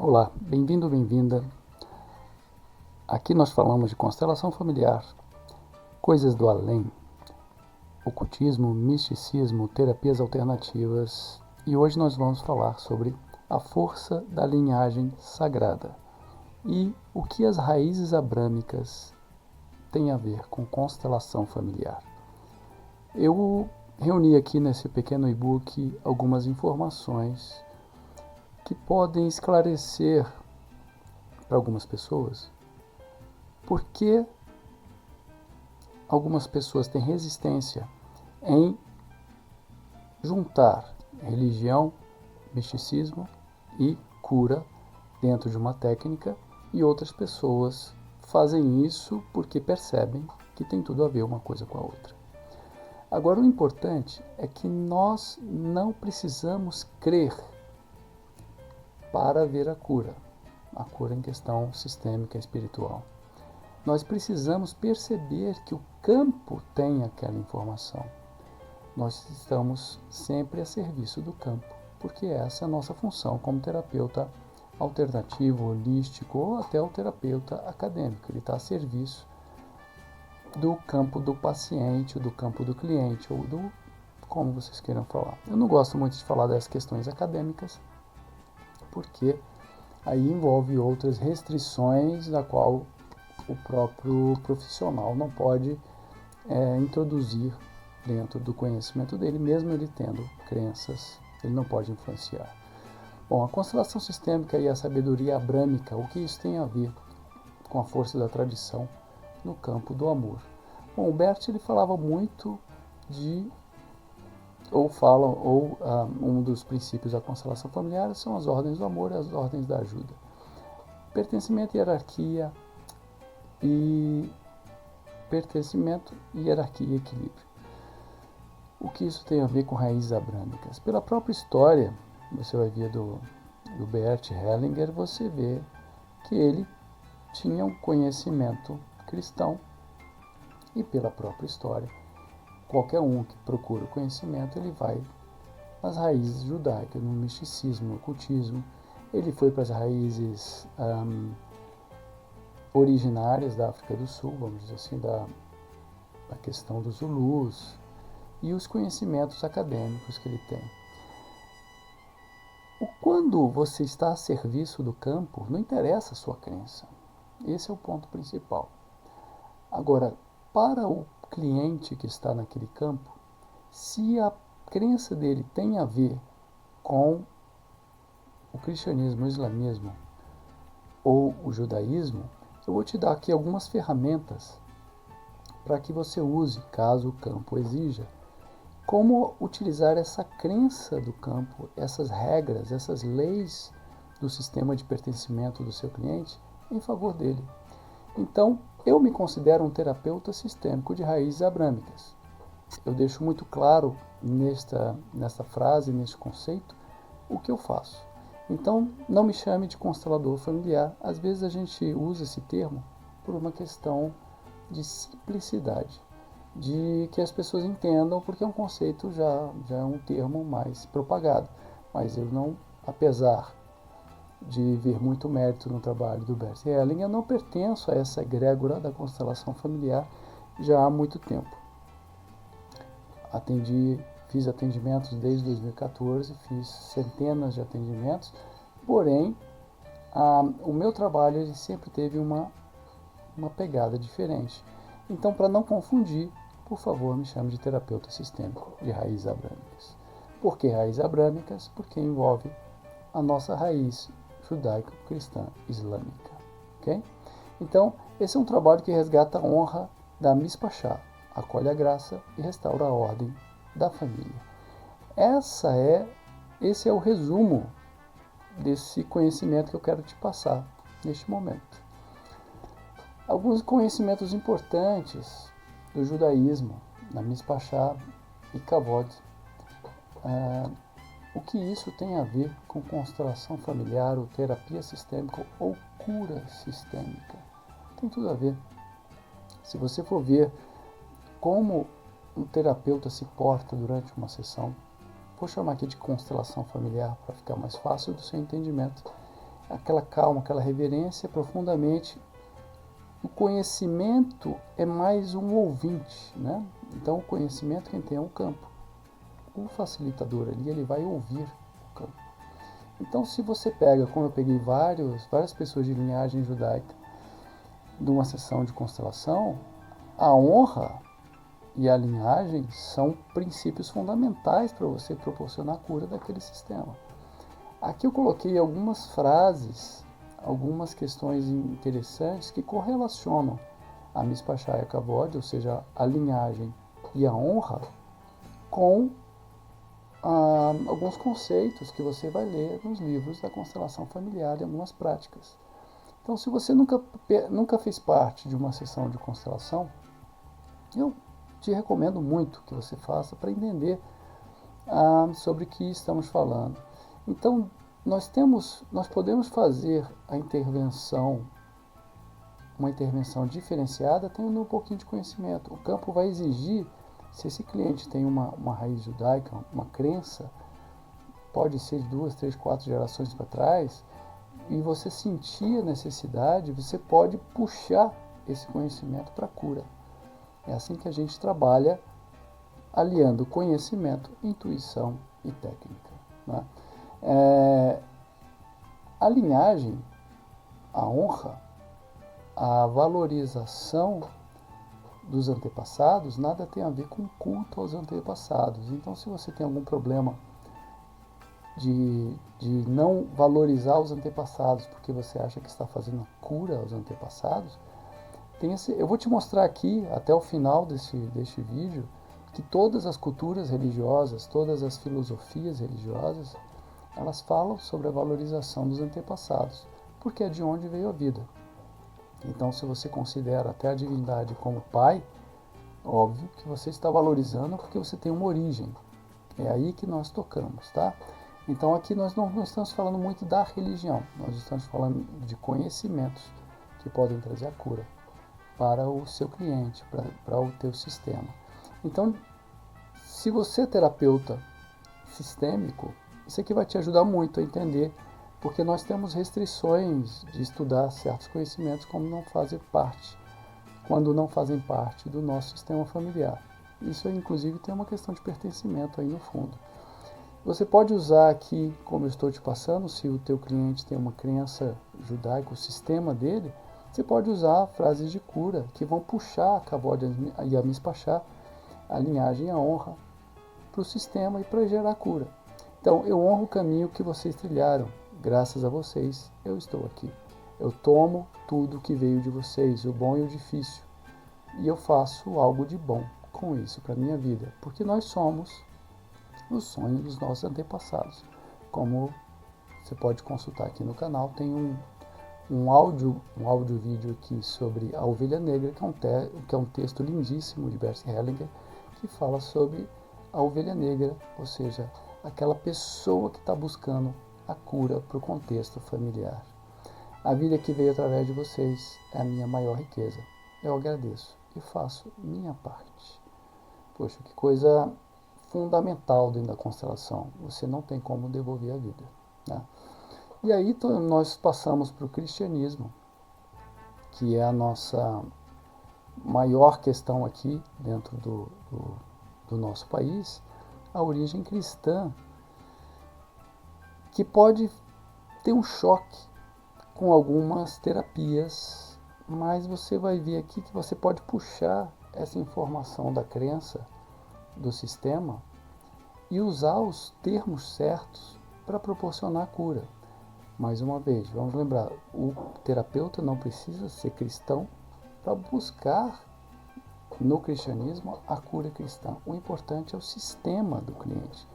Olá, bem-vindo, bem-vinda. Aqui nós falamos de constelação familiar, coisas do além, ocultismo, misticismo, terapias alternativas e hoje nós vamos falar sobre a força da linhagem sagrada e o que as raízes abrâmicas têm a ver com constelação familiar. Eu reuni aqui nesse pequeno e-book algumas informações que podem esclarecer para algumas pessoas por que algumas pessoas têm resistência em juntar religião, misticismo e cura dentro de uma técnica e outras pessoas fazem isso porque percebem que tem tudo a ver uma coisa com a outra. Agora, o importante é que nós não precisamos crer para ver a cura em questão sistêmica e espiritual. Nós precisamos perceber que o campo tem aquela informação. Nós estamos sempre a serviço do campo, porque essa é a nossa função como terapeuta alternativo, holístico ou até o terapeuta acadêmico. Ele está a serviço do campo do paciente, do campo do cliente, ou do como vocês queiram falar. Eu não gosto muito de falar das questões acadêmicas, porque aí envolve outras restrições da qual o próprio profissional não pode introduzir dentro do conhecimento dele, mesmo ele tendo crenças, ele não pode influenciar. Bom, a constelação sistêmica e a sabedoria abrâmica, o que isso tem a ver com a força da tradição no campo do amor? Bom, o Bert ele falava muito de, um dos princípios da constelação familiar são as ordens do amor e as ordens da ajuda. Pertencimento e hierarquia e equilíbrio. O que isso tem a ver com raízes abrâmicas? Pela própria história, você vai ver do Bert Hellinger, você vê que ele tinha um conhecimento cristão e pela própria história, qualquer um que procura o conhecimento, ele vai nas raízes judaicas, no misticismo, no ocultismo. Ele foi para as raízes originárias da África do Sul, vamos dizer assim, da questão dos Zulus e os conhecimentos acadêmicos que ele tem. Quando você está a serviço do campo, não interessa a sua crença. Esse é o ponto principal. Agora, para o cliente que está naquele campo, se a crença dele tem a ver com o cristianismo, o islamismo ou o judaísmo, eu vou te dar aqui algumas ferramentas para que você use, caso o campo exija, como utilizar essa crença do campo, essas regras, essas leis do sistema de pertencimento do seu cliente em favor dele. Então, eu me considero um terapeuta sistêmico de raízes abrâmicas. Eu deixo muito claro nesta frase, neste conceito, o que eu faço. Então, não me chame de constelador familiar. Às vezes a gente usa esse termo por uma questão de simplicidade, de que as pessoas entendam, porque é um conceito já é um termo mais propagado. Mas eu não, apesar de ver muito mérito no trabalho do Bert Hellinger, eu não pertenço a essa egrégora da constelação familiar já há muito tempo. Fiz atendimentos desde 2014, fiz centenas de atendimentos, porém, o meu trabalho ele sempre teve uma pegada diferente. Então, para não confundir, por favor, me chame de terapeuta sistêmico de raízes abrâmicas. Por que raízes abrâmicas? Porque envolve a nossa raiz judaico-cristã islâmica. Okay? Então, esse é um trabalho que resgata a honra da Mispachá, acolhe a graça e restaura a ordem da família. Esse é o resumo desse conhecimento que eu quero te passar neste momento. Alguns conhecimentos importantes do judaísmo, na Mispachá e Kavod. O que isso tem a ver com constelação familiar ou terapia sistêmica ou cura sistêmica? Tem tudo a ver. Se você for ver como um terapeuta se porta durante uma sessão, vou chamar aqui de constelação familiar para ficar mais fácil do seu entendimento, aquela calma, aquela reverência profundamente. O conhecimento é mais um ouvinte, né? Então o conhecimento quem tem é um campo. O facilitador ali, ele vai ouvir o campo. Então se você pega, como eu peguei várias pessoas de linhagem judaica de uma sessão de constelação, a honra e a linhagem são princípios fundamentais para você proporcionar a cura daquele sistema. Aqui eu coloquei algumas frases, algumas questões interessantes que correlacionam a Mispachaya Kavod, ou seja, a linhagem e a honra, com alguns conceitos que você vai ler nos livros da constelação familiar e algumas práticas. Então, se você nunca fez parte de uma sessão de constelação, eu te recomendo muito que você faça para entender sobre o que estamos falando. Então, nós podemos fazer uma intervenção diferenciada tendo um pouquinho de conhecimento. O campo vai exigir, se esse cliente tem uma raiz judaica, uma crença, pode ser de 2, 3, 4 gerações para trás, e você sentir a necessidade, você pode puxar esse conhecimento para a cura. É assim que a gente trabalha, aliando conhecimento, intuição e técnica, né? A linhagem, a honra, a valorização dos antepassados nada tem a ver com culto aos antepassados. Então, se você tem algum problema de não valorizar os antepassados porque você acha que está fazendo cura aos antepassados, eu vou te mostrar aqui, até o final deste vídeo, que todas as culturas religiosas, todas as filosofias religiosas, elas falam sobre a valorização dos antepassados, porque é de onde veio a vida. Então, se você considera até a divindade como pai, óbvio que você está valorizando porque você tem uma origem. É aí que nós tocamos, tá? Então, aqui nós não estamos falando muito da religião, nós estamos falando de conhecimentos que podem trazer a cura para o seu cliente, para o teu sistema. Então, se você é terapeuta sistêmico, isso aqui vai te ajudar muito a entender, porque nós temos restrições de estudar certos conhecimentos quando não fazem parte do nosso sistema familiar. Isso, inclusive, tem uma questão de pertencimento aí no fundo. Você pode usar aqui, como eu estou te passando, se o teu cliente tem uma crença judaica, o sistema dele, você pode usar frases de cura que vão puxar a Kavod e a Mispachá, a linhagem e a honra, para o sistema e para gerar cura. Então, eu honro o caminho que vocês trilharam. Graças a vocês, eu estou aqui. Eu tomo tudo que veio de vocês, o bom e o difícil, e eu faço algo de bom com isso para a minha vida, porque nós somos o sonho dos nossos antepassados. Como você pode consultar aqui no canal, tem um áudio vídeo aqui sobre a ovelha negra, que é um texto lindíssimo de Bert Hellinger, que fala sobre a ovelha negra, ou seja, aquela pessoa que está buscando a cura para o contexto familiar. A vida que veio através de vocês é a minha maior riqueza. Eu agradeço e faço minha parte. Poxa, que coisa fundamental dentro da constelação. Você não tem como devolver a vida, né? E aí nós passamos para o cristianismo, que é a nossa maior questão aqui dentro do nosso país, a origem cristã, que pode ter um choque com algumas terapias, mas você vai ver aqui que você pode puxar essa informação da crença, do sistema, e usar os termos certos para proporcionar a cura. Mais uma vez, vamos lembrar, o terapeuta não precisa ser cristão para buscar no cristianismo a cura cristã. O importante é o sistema do cliente.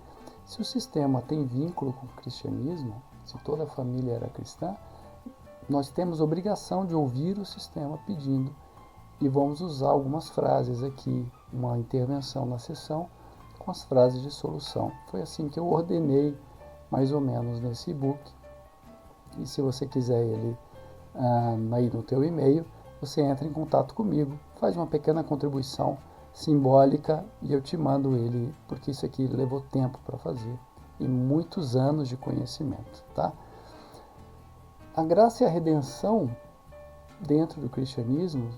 Se o sistema tem vínculo com o cristianismo, se toda a família era cristã, nós temos obrigação de ouvir o sistema pedindo, e vamos usar algumas frases aqui, uma intervenção na sessão com as frases de solução. Foi assim que eu ordenei mais ou menos nesse e-book. E se você quiser ele aí no teu e-mail, você entra em contato comigo, faz uma pequena contribuição simbólica e eu te mando ele, porque isso aqui levou tempo para fazer e muitos anos de conhecimento, tá? A graça e a redenção dentro do cristianismo,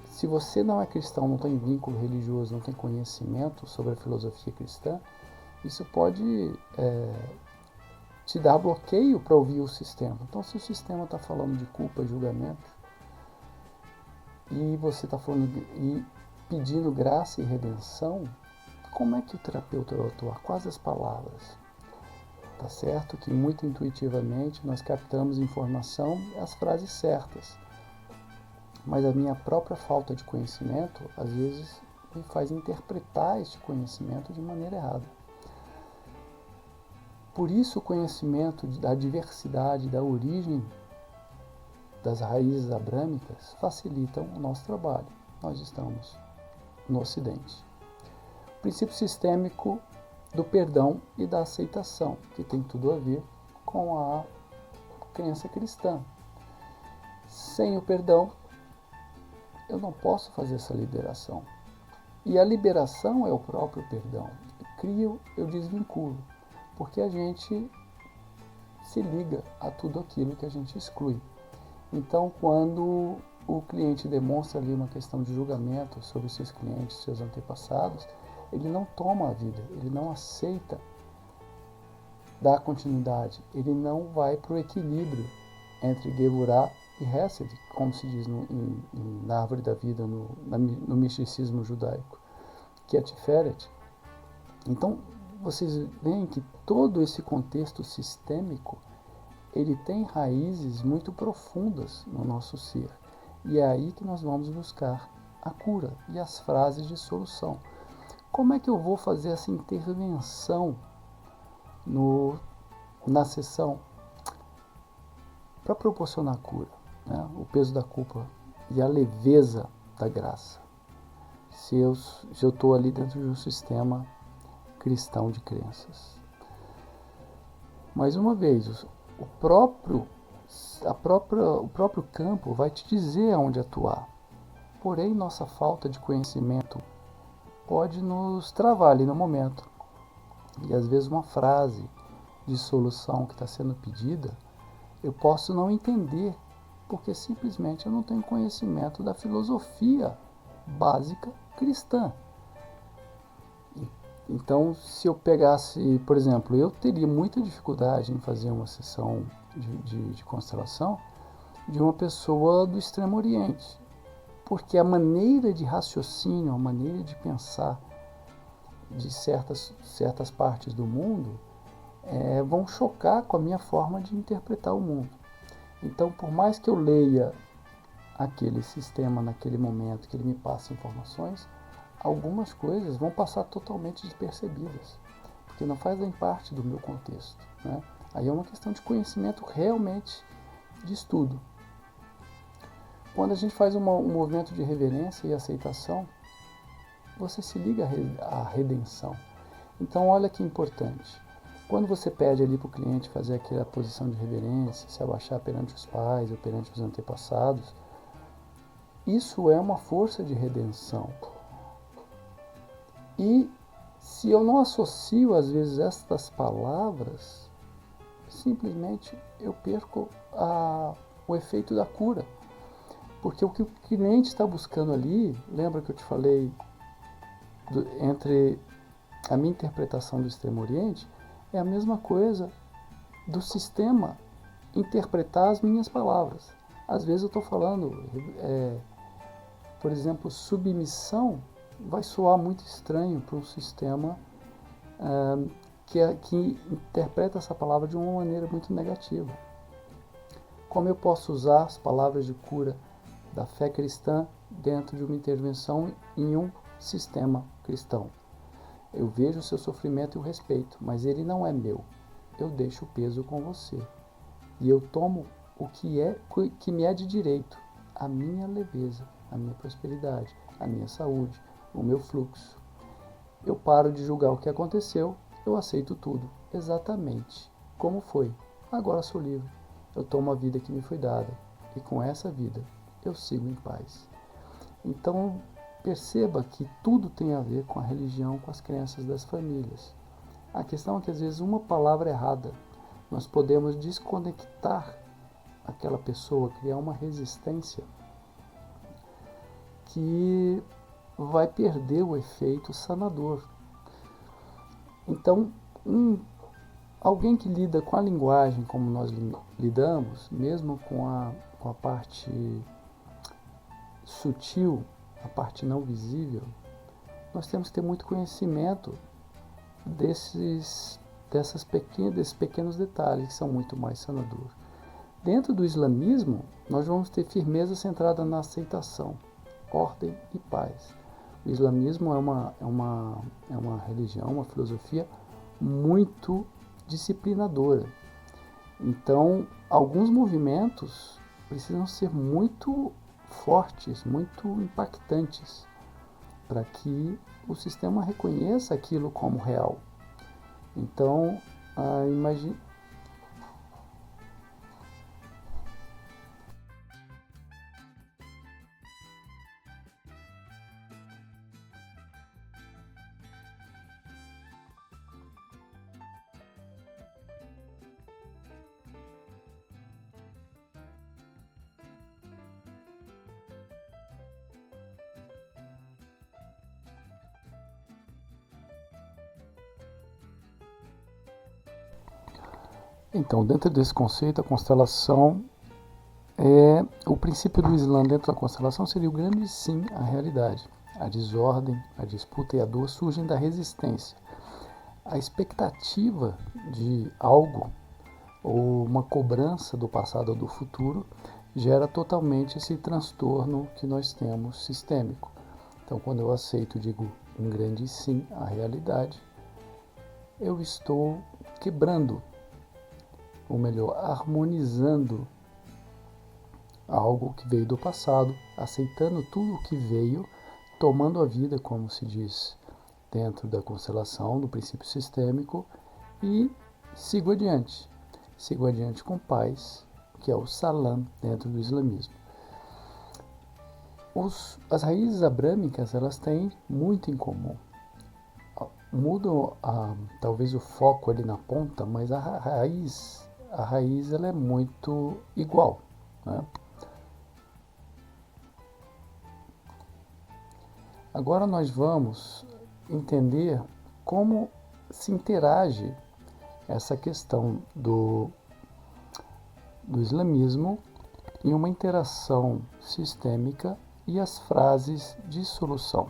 se você não é cristão, não tem vínculo religioso, não tem conhecimento sobre a filosofia cristã, isso pode te dar bloqueio para ouvir o sistema. Então, se o sistema está falando de culpa e julgamento, e você está falando e pedindo graça e redenção, como é que o terapeuta vai atuar? Quais as palavras? Tá certo que muito intuitivamente nós captamos informação e as frases certas, mas a minha própria falta de conhecimento às vezes me faz interpretar este conhecimento de maneira errada. Por isso o conhecimento da diversidade, da origem das raízes abrâmicas facilitam o nosso trabalho. Nós estamos no Ocidente. O princípio sistêmico do perdão e da aceitação, que tem tudo a ver com a crença cristã. Sem o perdão, eu não posso fazer essa liberação. E a liberação é o próprio perdão. Eu crio, eu desvinculo, porque a gente se liga a tudo aquilo que a gente exclui. Então, quando o cliente demonstra ali uma questão de julgamento sobre seus clientes, seus antepassados, ele não toma a vida, ele não aceita dar continuidade, ele não vai para o equilíbrio entre Geburah e Hesed, como se diz na árvore da vida, no misticismo judaico, que é Tiferet. Então, vocês veem que todo esse contexto sistêmico, ele tem raízes muito profundas no nosso ser. E é aí que nós vamos buscar a cura e as frases de solução. Como é que eu vou fazer essa intervenção na sessão para proporcionar a cura, né? O peso da culpa e a leveza da graça? Se eu estou ali dentro de um sistema cristão de crenças. Mais uma vez, o próprio campo vai te dizer aonde atuar. Porém, nossa falta de conhecimento pode nos travar ali no momento. E às vezes uma frase de solução que está sendo pedida, eu posso não entender, porque simplesmente eu não tenho conhecimento da filosofia básica cristã. Então, se eu pegasse, por exemplo, eu teria muita dificuldade em fazer uma sessão de constelação de uma pessoa do Extremo Oriente, porque a maneira de raciocínio, a maneira de pensar de certas partes do mundo vão chocar com a minha forma de interpretar o mundo. Então, por mais que eu leia aquele sistema naquele momento, que ele me passe informações, algumas coisas vão passar totalmente despercebidas, porque não fazem parte do meu contexto, né? Aí é uma questão de conhecimento realmente de estudo. Quando a gente faz um movimento de reverência e aceitação, você se liga à redenção. Então, olha que importante. Quando você pede ali para o cliente fazer aquela posição de reverência, se abaixar perante os pais ou perante os antepassados, isso é uma força de redenção. E se eu não associo, às vezes, estas palavras, simplesmente eu perco o efeito da cura. Porque o que o cliente está buscando ali, lembra que eu te falei entre a minha interpretação do Extremo Oriente, é a mesma coisa do sistema interpretar as minhas palavras. Às vezes eu estou falando, por exemplo, submissão vai soar muito estranho para um sistema que interpreta essa palavra de uma maneira muito negativa. Como eu posso usar as palavras de cura da fé cristã dentro de uma intervenção em um sistema cristão? Eu vejo o seu sofrimento e o respeito, mas ele não é meu. Eu deixo o peso com você. E eu tomo o que me é de direito, a minha leveza, a minha prosperidade, a minha saúde, o meu fluxo. Eu paro de julgar o que aconteceu, eu aceito tudo, exatamente como foi. Agora sou livre. Eu tomo a vida que me foi dada, e com essa vida eu sigo em paz. Então, perceba que tudo tem a ver com a religião, com as crenças das famílias. A questão é que às vezes uma palavra errada, nós podemos desconectar aquela pessoa criar uma resistência que vai perder o efeito sanador. Então, alguém que lida com a linguagem como nós lidamos, mesmo com a parte sutil, a parte não visível, nós temos que ter muito conhecimento desses pequenos detalhes que são muito mais sanadores. Dentro do islamismo, nós vamos ter firmeza centrada na aceitação, ordem e paz. O islamismo é uma religião, uma filosofia muito disciplinadora. Então, alguns movimentos precisam ser muito fortes, muito impactantes, para que o sistema reconheça aquilo como real. Então, imagine. Então, dentro desse conceito, a constelação o princípio do Islã dentro da constelação seria o grande sim à realidade. A desordem, a disputa e a dor surgem da resistência. A expectativa de algo ou uma cobrança do passado ou do futuro gera totalmente esse transtorno que nós temos sistêmico. Então, quando eu aceito, digo um grande sim à realidade, eu estou quebrando, ou melhor, harmonizando algo que veio do passado, aceitando tudo o que veio, tomando a vida, como se diz dentro da constelação, do princípio sistêmico, e sigo adiante. Sigo adiante com paz, que é o salam dentro do islamismo. As raízes abrâmicas, elas têm muito em comum. Mudam talvez o foco ali na ponta, mas a raiz ela é muito igual, né? Agora nós vamos entender como se interage essa questão do islamismo em uma interação sistêmica e as frases de solução.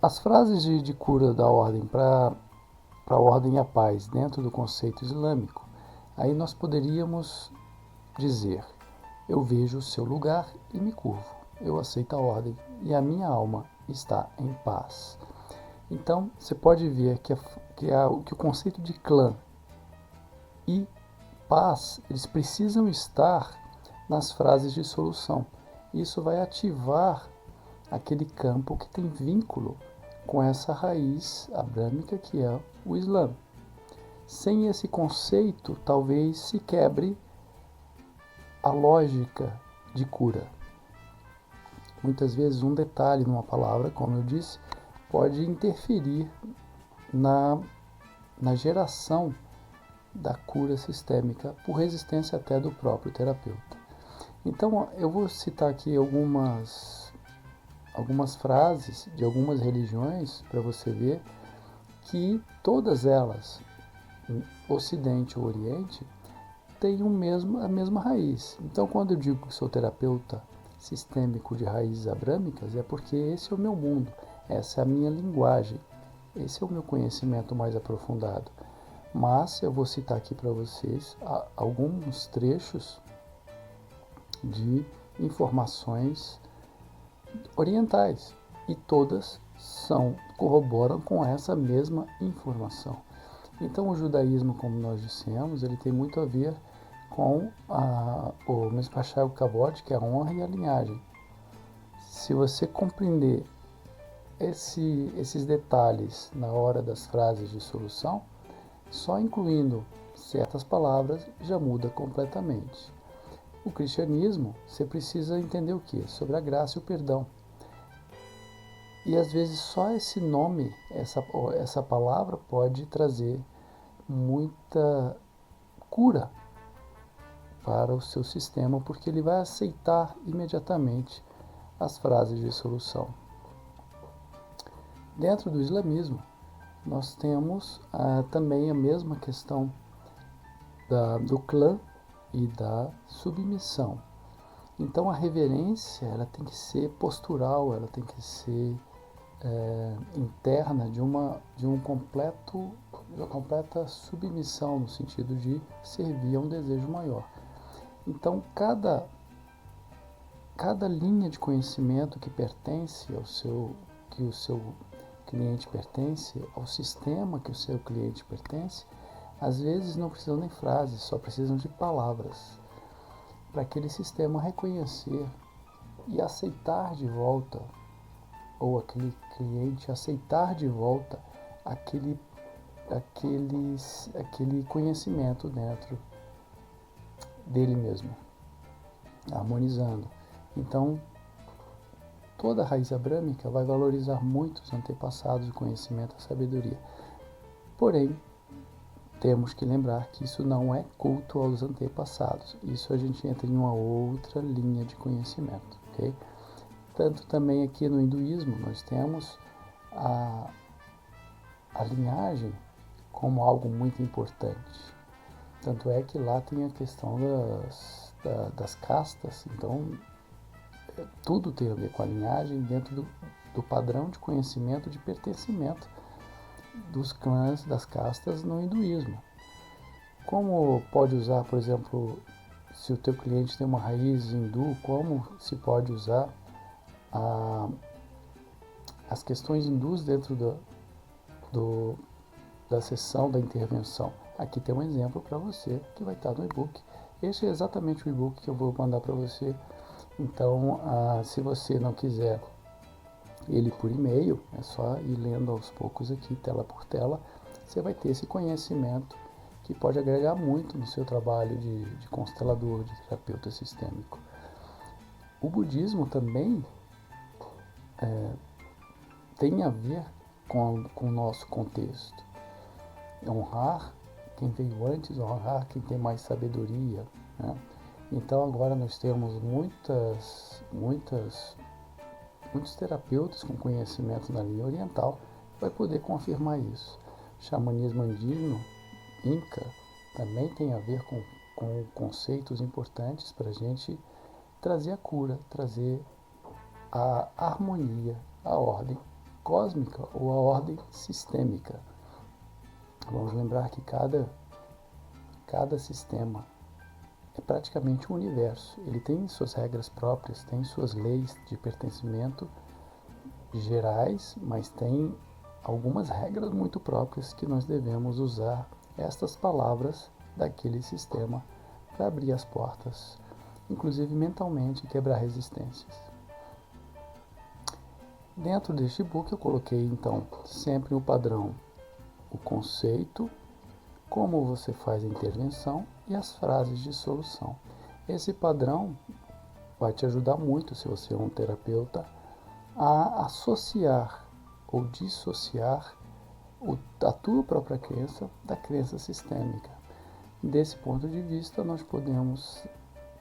As frases de cura da ordem para a ordem e a paz dentro do conceito islâmico, aí nós poderíamos dizer: eu vejo o seu lugar e me curvo. Eu aceito a ordem e a minha alma está em paz. Então, você pode ver que o conceito de clã e paz, eles precisam estar nas frases de solução. Isso vai ativar aquele campo que tem vínculo com essa raiz abrâmica que é o Islã. Sem esse conceito, talvez se quebre a lógica de cura. Muitas vezes um detalhe numa palavra, como eu disse, pode interferir na geração da cura sistêmica, por resistência até do próprio terapeuta. Então, eu vou citar aqui algumas frases de algumas religiões para você ver que todas elas, Ocidente ou Oriente, têm a mesma raiz. Então, quando eu digo que sou terapeuta sistêmico de raízes abrâmicas, é porque esse é o meu mundo, essa é a minha linguagem, esse é o meu conhecimento mais aprofundado. Mas eu vou citar aqui para vocês alguns trechos de informações orientais e todas corroboram com essa mesma informação. Então o judaísmo, como nós dissemos, ele tem muito a ver com o Mespachai Kavod, que é a honra e a linhagem. Se você compreender esses detalhes na hora das frases de solução, só incluindo certas palavras já muda completamente. O cristianismo, você precisa entender o quê? Sobre a graça e o perdão. E às vezes só esse nome, essa palavra pode trazer muita cura para o seu sistema, porque ele vai aceitar imediatamente as frases de solução. Dentro do islamismo, nós temos também a mesma questão do clã e da submissão. Então a reverência ela tem que ser postural, ela tem que ser interna de uma completa submissão, no sentido de servir a um desejo maior. Então cada linha de conhecimento que pertence que o seu cliente pertence, ao sistema que o seu cliente pertence, às vezes não precisam nem frases, só precisam de palavras para aquele sistema reconhecer e aceitar de volta, ou aquele cliente aceitar de volta aquele conhecimento dentro dele mesmo, harmonizando. Então, toda a raiz abrâmica vai valorizar muito os antepassados, o conhecimento, a sabedoria. Porém, temos que lembrar que isso não é culto aos antepassados. Isso a gente entra em uma outra linha de conhecimento, ok? Tanto também aqui no hinduísmo nós temos a linhagem como algo muito importante. Tanto é que lá tem a questão das castas, então tudo tem a ver com a linhagem dentro do padrão de conhecimento, de pertencimento dos clãs, das castas no hinduísmo. Como pode usar, por exemplo, se o teu cliente tem uma raiz hindu, como se pode usar as questões hindus dentro da sessão da intervenção? Aqui tem um exemplo para você que vai estar no e-book. Este é exatamente o e-book que eu vou mandar para você. Então, se você não quiser ele por e-mail, é só ir lendo aos poucos aqui, tela por tela. Você vai ter esse conhecimento que pode agregar muito no seu trabalho de constelador, de terapeuta sistêmico. O budismo também tem a ver com o nosso contexto. Honrar quem veio antes, honrar quem tem mais sabedoria, né? Então agora nós temos muitos terapeutas com conhecimento na linha oriental vai poder confirmar isso. Xamanismo andino, inca, também tem a ver com conceitos importantes para a gente trazer a cura, trazer a harmonia, a ordem cósmica ou a ordem sistêmica. Vamos lembrar que cada sistema é praticamente um universo. Ele tem suas regras próprias, tem suas leis de pertencimento gerais, mas tem algumas regras muito próprias que nós devemos usar estas palavras daquele sistema para abrir as portas, inclusive mentalmente, quebrar resistências. Dentro deste book eu coloquei então sempre o padrão, o conceito, como você faz a intervenção e as frases de solução. Esse padrão vai te ajudar muito, se você é um terapeuta, a associar ou dissociar a tua própria crença da crença sistêmica. Desse ponto de vista, nós podemos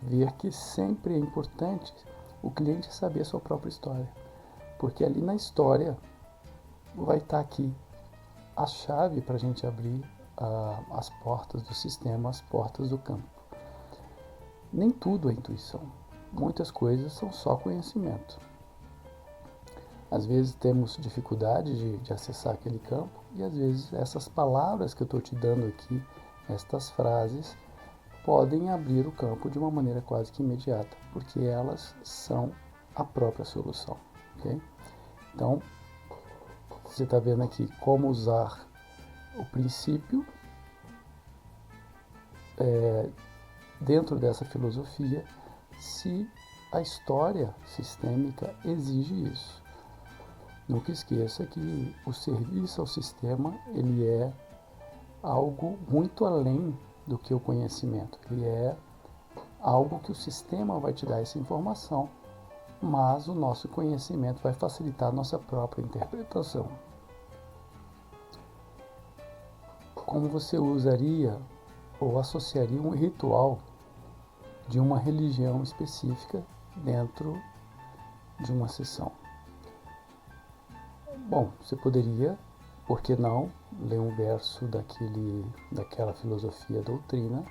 ver que sempre é importante o cliente saber a sua própria história, porque ali na história vai estar aqui a chave para a gente abrir as portas do sistema, as portas do campo. Nem tudo é intuição. Muitas coisas são só conhecimento. Às vezes temos dificuldade de acessar aquele campo e às vezes essas palavras que eu estou te dando aqui, estas frases, podem abrir o campo de uma maneira quase que imediata, porque elas são a própria solução. Okay? Então, você está vendo aqui como usar o princípio dentro dessa filosofia, se a história sistêmica exige isso. Nunca esqueça que o serviço ao sistema ele é algo muito além do que o conhecimento. Ele é algo que o sistema vai te dar essa informação, mas o nosso conhecimento vai facilitar a nossa própria interpretação. Como você usaria ou associaria um ritual de uma religião específica dentro de uma sessão. Bom, você poderia, por que não, ler um verso daquela filosofia, doutrina,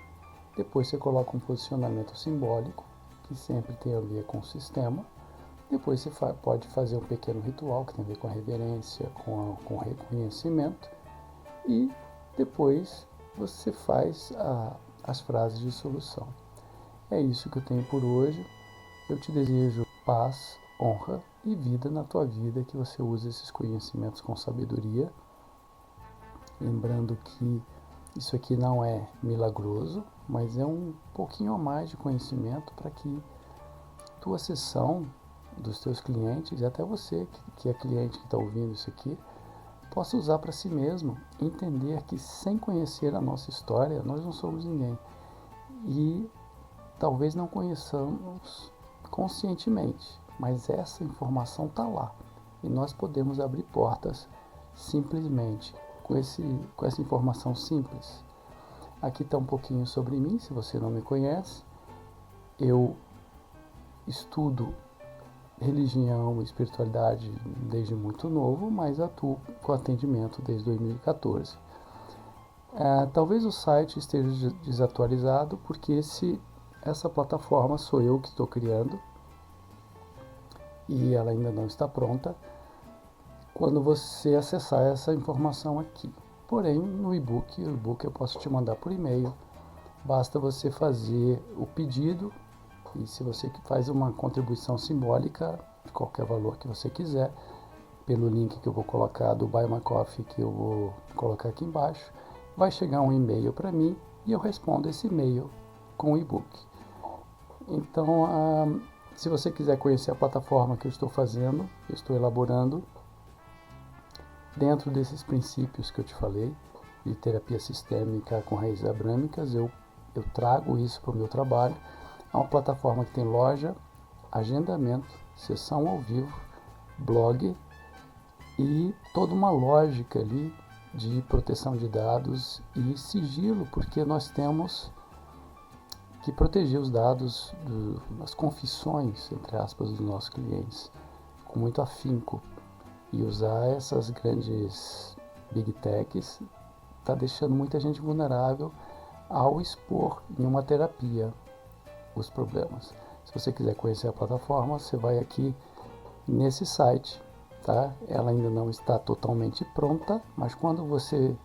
depois você coloca um posicionamento simbólico, que sempre tem a ver com o sistema, depois você pode fazer um pequeno ritual, que tem a ver com a reverência, com o reconhecimento, e depois você faz as frases de solução. É isso que eu tenho por hoje. Eu te desejo paz, honra e vida na tua vida, que você use esses conhecimentos com sabedoria. Lembrando que isso aqui não é milagroso, mas é um pouquinho a mais de conhecimento para que tua sessão dos teus clientes, e até você que é cliente que está ouvindo isso aqui, possa usar para si mesmo, entender que sem conhecer a nossa história, nós não somos ninguém. E talvez não conheçamos conscientemente, mas essa informação está lá. E nós podemos abrir portas simplesmente com essa informação simples. Aqui está um pouquinho sobre mim, se você não me conhece. Eu estudo religião e espiritualidade desde muito novo, mas atuo com atendimento desde 2014. Talvez o site esteja desatualizado, porque essa plataforma sou eu que estou criando e ela ainda não está pronta quando você acessar essa informação aqui. Porém, no e-book eu posso te mandar por e-mail, basta você fazer o pedido, e se você faz uma contribuição simbólica, de qualquer valor que você quiser, pelo link que eu vou colocar do Buy My Coffee, que eu vou colocar aqui embaixo, vai chegar um e-mail para mim e eu respondo esse e-mail com o e-book. Então, se você quiser conhecer a plataforma que eu estou fazendo, eu estou elaborando, dentro desses princípios que eu te falei, de terapia sistêmica com raízes abrâmicas, eu trago isso para o meu trabalho. É uma plataforma que tem loja, agendamento, sessão ao vivo, blog e toda uma lógica ali de proteção de dados e sigilo, porque nós temos que proteger os dados, as confissões, entre aspas, dos nossos clientes, com muito afinco. E usar essas grandes big techs está deixando muita gente vulnerável ao expor em uma terapia os problemas. Se você quiser conhecer a plataforma, você vai aqui nesse site, tá? Ela ainda não está totalmente pronta, mas quando você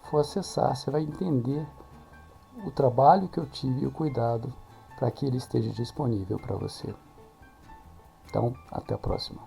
for acessar, você vai entender o trabalho que eu tive e o cuidado para que ele esteja disponível para você. Então, até a próxima.